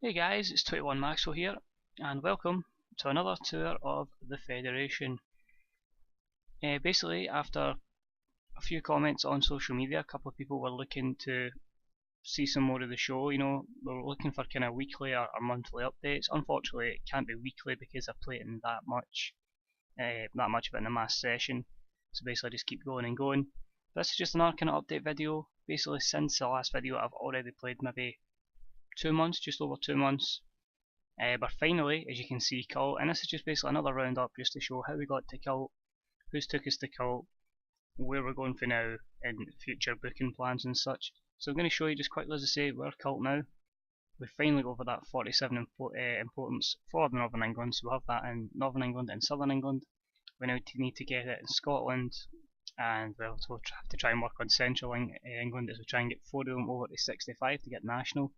Hey guys, it's 21 Maxwell here, and welcome to another tour of the Federation. Basically, after a few comments on social media, a couple of people were looking to see some more of the show. They were looking for kind of weekly or monthly updates. Unfortunately, it can't be weekly because I play it in that much of it in a mass session. So basically, I just keep going and going. This is just another kind of update video. Basically, since the last video, I've already played maybe 2 months, just over 2 months. But finally, as you can see, Cult, and this is just basically another roundup just to show how we got to Cult, who's took us to Cult, where we're going for now, and future booking plans and such. So I'm going to show you just quickly, as I say, we're Cult now. We finally got over that 47 importance for Northern England, so we'll have that in Northern England and Southern England. We now need to get it in Scotland, and we'll also have to try and work on Central England as we try and get 4 of them over to 65 to get national.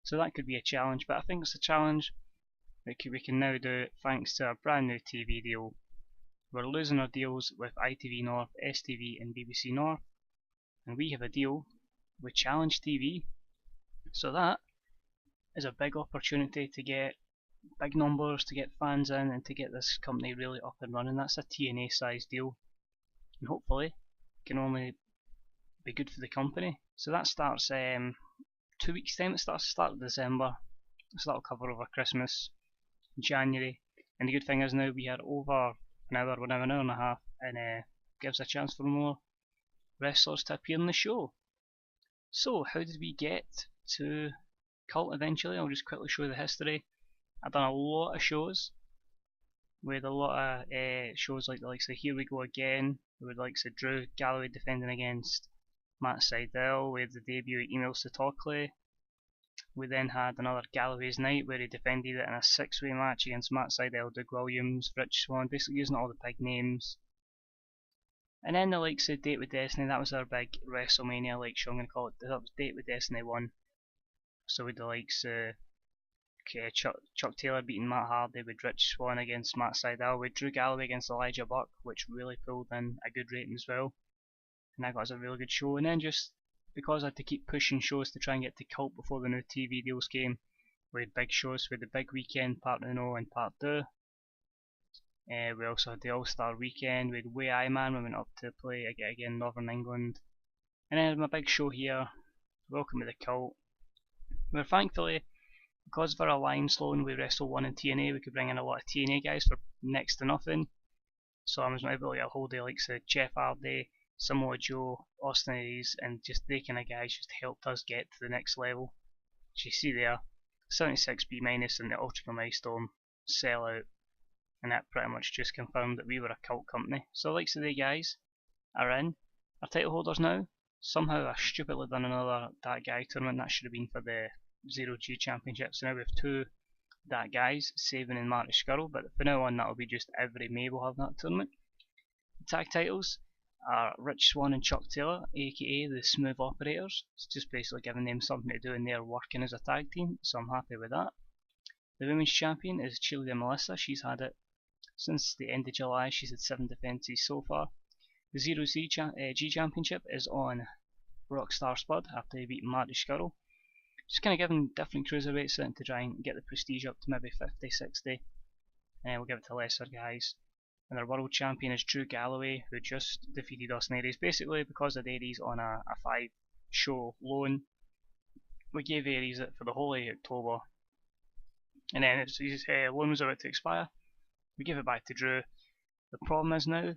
So that could be a challenge, but I think it's a challenge that we can now do thanks to our brand new TV deal. We're losing our deals with ITV North, STV and BBC North, and we have a deal with Challenge TV. So that is a big opportunity to get big numbers, to get fans in, and to get this company really up and running. That's a TNA size deal, and hopefully can only be good for the company. So that starts 2 weeks time. It starts start of December, so that'll cover over Christmas, January, and the good thing is now we are over an hour and a half, and gives a chance for more wrestlers to appear in the show. So how did we get to Cult eventually? I'll just quickly show you the history. I've done a lot of shows with a lot of shows like the likes of Here We Go Again, with the likes of Drew Galloway defending against Matt Sydal. We had the debut at Emails to Talkley. We then had another Galloway's Night where he defended it in a 6-way match against Matt Sydal, Doug Williams, Rich Swann, basically using all the big names. And then the likes of Date with Destiny, that was our big WrestleMania like show, I'm going to call it. That was Date with Destiny 1. So with the likes of Chuck Taylor beating Matt Hardy, with Rich Swann against Matt Sydal, with Drew Galloway against Elijah Buck, which really pulled in a good rating as well. And that got us a really good show. And then just because I had to keep pushing shows to try and get to Cult before the new TV deals came, we had big shows with the Big Weekend, Part 1 and Part 2. We also had the All-Star Weekend with Way I Man. We went up to play again Northern England. And then my big show here, Welcome to the Cult, where thankfully, because of our alliance loan with Wrestle 1 and TNA, we could bring in a lot of TNA guys for next to nothing. So I was able to get a hold of likes of Jeff Hardy, Samoa Joe, Austin Aries, and just they kind of guys just helped us get to the next level. As you see there, 76 B- and the Ultra Milestone sellout, and that pretty much just confirmed that we were a Cult company. So likes of the guys are in. Our title holders now, somehow I stupidly done another That Guy tournament. That should have been for the 0G Championship. So now we have 2 That Guys, Sabin and Marty Scurll, but from now on that'll be just every May we'll have that tournament. The tag titles are Rich Swann and Chuck Taylor, aka the Smooth Operators. It's just basically giving them something to do and they're working as a tag team, so I'm happy with that. The Women's Champion is Cheerleader Melissa. She's had it since the end of July. She's had 7 defences so far. The 0G Championship is on Rockstar Spud after he beat Marty Scurll. Just kind of giving different cruiserweights in to try and get the prestige up to maybe 50, 60. And we'll give it to lesser guys. And our world champion is Drew Galloway, who just defeated Austin Aries. Basically, because of Aries on a 5-show loan, we gave Aries it for the whole of October. And then his loan was about to expire. We gave it back to Drew. The problem is now,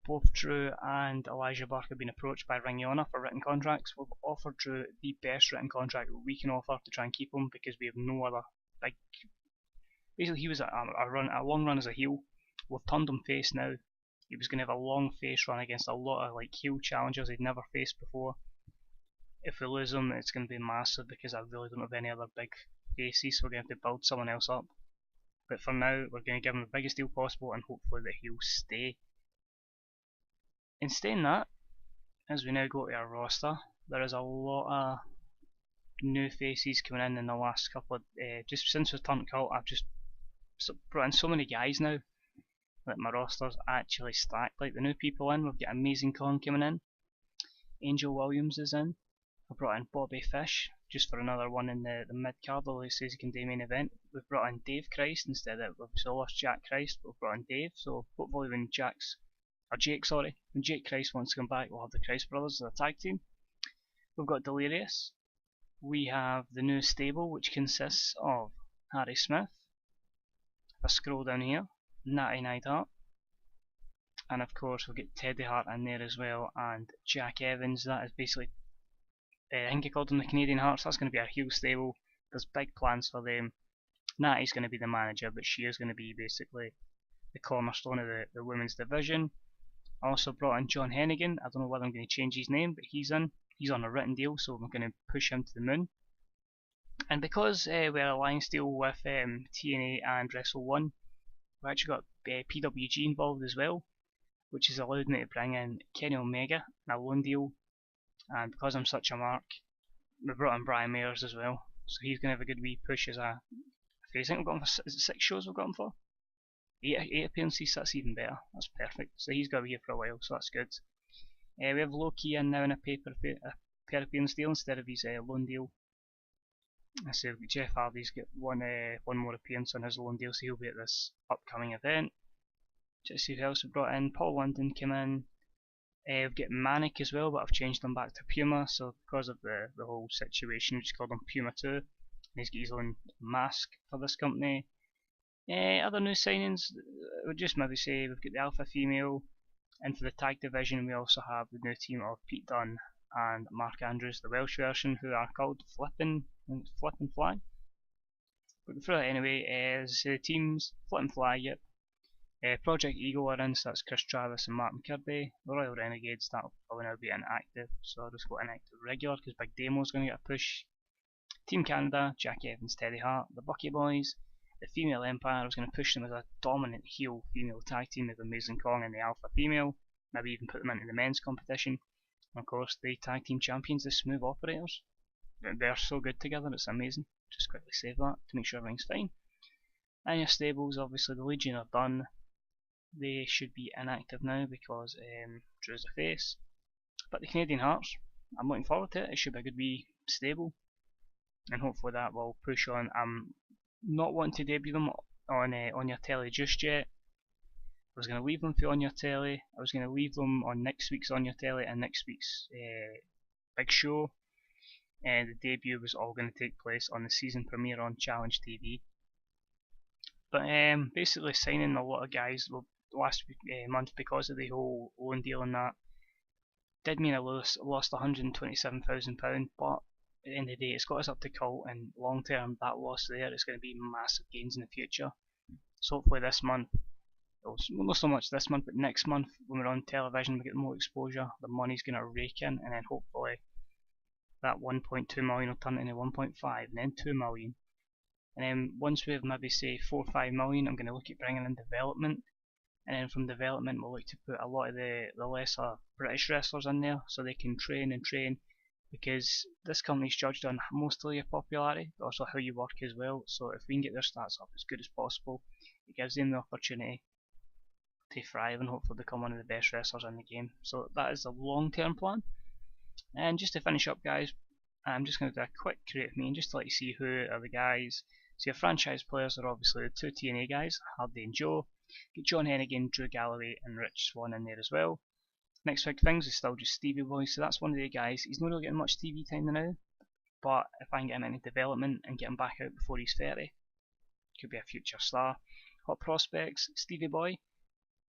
both Drew and Elijah Burke have been approached by Ring of Honor for written contracts. We've offered Drew the best written contract we can offer to try and keep him, because we have no other big. Basically, he was a long run as a heel. We've turned him face now. He was going to have a long face run against a lot of heel challengers he'd never faced before. If we lose him, it's going to be massive, because I really don't have any other big faces, so we're going to have to build someone else up. But for now, we're going to give him the biggest deal possible, and hopefully that he'll stay. In saying that, as we now go to our roster, there is a lot of new faces coming in the last couple of just since we've turned Cult. I've just brought in so many guys now that my roster's actually stacked. Like the new people in, we've got Amazing Con coming in, Angel Williams is in, I brought in Bobby Fish just for another one in the mid card, although he says he can do main event. We've brought in Dave Christ instead of, we've still lost Jack Christ, but we've brought in Dave, so hopefully when when Jake Christ wants to come back, we'll have the Christ brothers as a tag team. We've got Delirious. We have the new stable, which consists of Harry Smith. If I scroll down here, Natty Neidhart, and of course we'll get Teddy Hart in there as well, and Jack Evans. That is basically, I think I called them the Canadian Hearts. That's going to be a heel stable. There's big plans for them. Natty's going to be the manager, but she is going to be basically the cornerstone of the women's division. I also brought in John Hennigan. I don't know whether I'm going to change his name, but he's in. He's on a written deal, so I'm going to push him to the moon. And because we're a alliance deal with TNA and Wrestle 1, we actually got PWG involved as well, which has allowed me to bring in Kenny Omega in a loan deal. And because I'm such a mark, we brought in Brian Mayers as well, so he's going to have a good wee push as a face. I think we've got him for 6 shows. We've got him for 8 appearances. That's even better. That's perfect. So he's going to be here for a while, so that's good. We have Loki in now in a pair appearance deal instead of his loan deal. So Jeff Hardy's got one more appearance on his loan deal, so he'll be at this upcoming event. Just see who else we brought in. Paul London came in. We've got Manic as well, but I've changed him back to Puma, so because of the whole situation, we just called him Puma 2. And he's got his own mask for this company. Other new signings, I would just maybe say we've got the Alpha Female, and for the tag division we also have the new team of Pete Dunne and Mark Andrews, the Welsh version, who are called Flippin' Flag. But through that anyway, as the teams, Flippin' Flag, yep. Project Eagle are in, so that's Chris Travis and Mark McKirby. The Royal Renegades, that'll probably now be inactive, so I'll just go inactive regular because Big Damo's going to get a push. Team Canada, Jack Evans, Teddy Hart, the Bucky Boys, the Female Empire. I was going to push them as a dominant heel female tag team with Amazing Kong and the Alpha Female, maybe even put them into the men's competition. And of course, the tag team champions, the Smooth Operators. They're so good together, it's amazing. Just quickly save that to make sure everything's fine. And your stables, obviously the Legion are done. They should be inactive now because Drew's a face. But the Canadian Hearts, I'm looking forward to it. It should be a good wee stable, and hopefully that will push on. I'm not wanting to debut them on your telly just yet. I was going to leave them for on your telly. I was going to leave them on next week's on your telly and next week's big show. And the debut was all going to take place on the season premiere on Challenge TV. But basically signing a lot of guys last month because of the whole loan deal and that did mean I lost £127,000, but at the end of the day it's got us up to cult, and long term that loss there is going to be massive gains in the future. So hopefully this month, well, not so much this month, but next month when we're on television we get more exposure, the money's going to rake in, and then hopefully that 1.2 million will turn into 1.5 and then 2 million. And then once we have maybe say 4 or 5 million, I'm going to look at bringing in development, and then from development we'll look to put a lot of the lesser British wrestlers in there so they can train and train, because this company's judged on mostly your popularity but also how you work as well. So if we can get their stats up as good as possible, it gives them the opportunity to thrive and hopefully become one of the best wrestlers in the game. So that is the long term plan. And just to finish up guys, I'm just going to do a quick creative meeting just to let you see who are the guys. So your franchise players are obviously the 2 TNA guys, Hardy and Joe. Get John Hennigan, Drew Galloway and Rich Swann in there as well. Next big things is still just Stevie Boy, so that's one of the guys. He's not really getting much TV time now, but if I can get him into development and get him back out before he's 30, could be a future star. Hot prospects, Stevie Boy,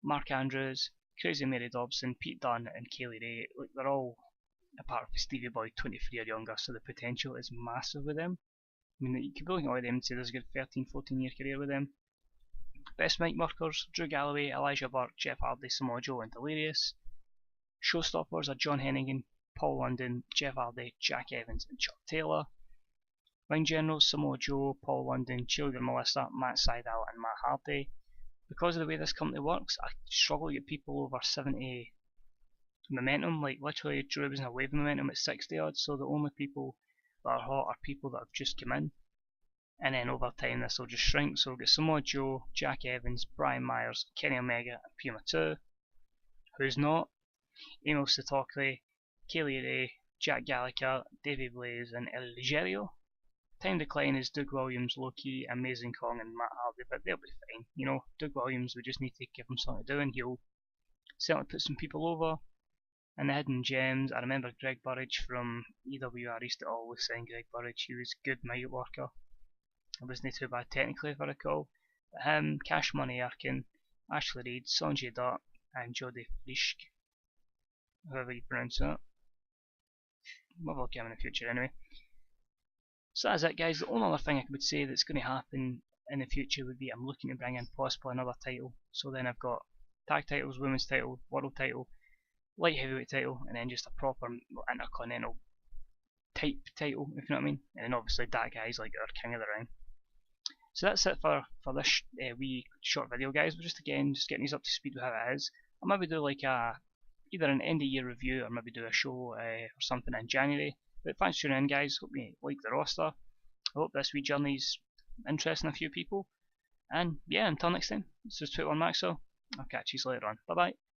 Mark Andrews, Crazy Mary Dobson, Pete Dunne and Kaylee Ray. Look, they're all, apart from Stevie Boy, 23 or younger, so the potential is massive with them. I mean, you could be looking at all of them and say there's a good 13-14 year career with them. Best mic workers, Drew Galloway, Elijah Burke, Jeff Hardy, Samoa Joe and Delirious. Showstoppers are John Hennigan, Paul London, Jeff Hardy, Jack Evans and Chuck Taylor. Ring generals, Samoa Joe, Paul London, Children Melissa, Matt Seidel and Matt Hardy. Because of the way this company works, I struggle to get people over 70 momentum. Like literally Drew was in a wave of momentum at 60 odd, so the only people that are hot are people that have just come in. And then over time this will just shrink, so we'll get Samoa Joe, Jack Evans, Brian Myers, Kenny Omega and Puma 2. Who's not? Emil Sitokli, Kaylee Ray, Jack Gallagher, Davey Blaze, and El Ligerio. Time Decline is Doug Williams, Loki, Amazing Kong, and Matt Hardy, but they'll be fine. You know, Doug Williams, we just need to give him something to do, and he'll certainly put some people over. And the Hidden Gems, I remember Greg Burridge from EWR used to always sign Greg Burridge. He was a good mic worker. It wasn't too bad technically, if I recall. But him, Cash Money Arkin, Ashley Reid, Sanjay Dutt, and Jodie Frisch, however you pronounce that. We'll look at him in the future anyway. So that's it, guys. The only other thing I would say that's going to happen in the future would be I'm looking to bring in possibly another title. So then I've got tag titles, women's title, world title, light heavyweight title, and then just a proper intercontinental type title, if you know what I mean. And then obviously that guy's like our king of the ring. So that's it for this wee short video, guys. But just again, just getting these up to speed with how it is. I'll maybe do like either an end of year review or maybe do a show or something in January. But thanks for tuning in, guys. Hope you like the roster. I hope this wee journey's interesting a few people. And yeah, until next time, this is TEW2013. I'll catch you later on. Bye bye.